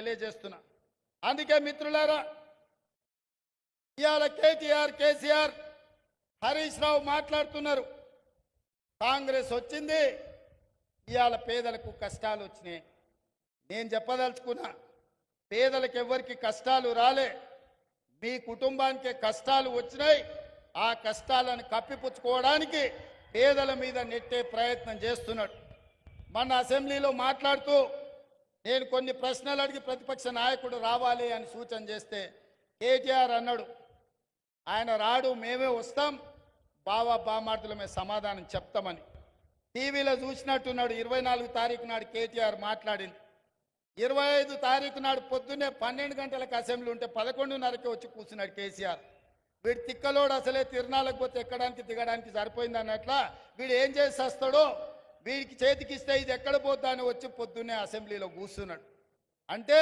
తెలియజేస్తున్నా. అందుకే మిత్రులారా, ఇవాళ కేటీఆర్, కేసీఆర్, హరీష్ రావు మాట్లాడుతున్నారు. కాంగ్రెస్ వచ్చింది, ఇవాళ పేదలకు కష్టాలు వచ్చినాయి. నేను చెప్పదలుచుకున్నా, పేదలకు ఎవరికి కష్టాలు రాలే, మీ కుటుంబానికే కష్టాలు వచ్చినాయి. ఆ కష్టాలను కప్పిపుచ్చుకోవడానికి పేదల మీద నెట్టే ప్రయత్నం చేస్తున్నాడు. మన అసెంబ్లీలో మాట్లాడుతూ నేను కొన్ని ప్రశ్నలు అడిగి ప్రతిపక్ష నాయకుడు రావాలి అని సూచన చేస్తే కేటీఆర్ అన్నాడు, ఆయన రాడు, మేమే వస్తాం, బావా బామార్దులమే సమాధానం చెప్తామని. టీవీలో చూసినట్టున్నాడు. 24 తారీఖు నాడు కేటీఆర్ మాట్లాడింది. 25 తారీఖు నాడు పొద్దున్నే 12 గంటలకు అసెంబ్లీ ఉంటే 11:30కి వచ్చి కూర్చున్నాడు కేసీఆర్. వీడు తిక్కలోడు, అసలే తిరణాలకు పోతే ఎక్కడానికి దిగడానికి సరిపోయింది అన్నట్ల వీడు ఏం చేసి వస్తాడో, వీడికి చేతికిస్తే ఇది ఎక్కడ పోద్దా అని వచ్చి పొద్దున్నే అసెంబ్లీలో కూర్చున్నాడు. అంటే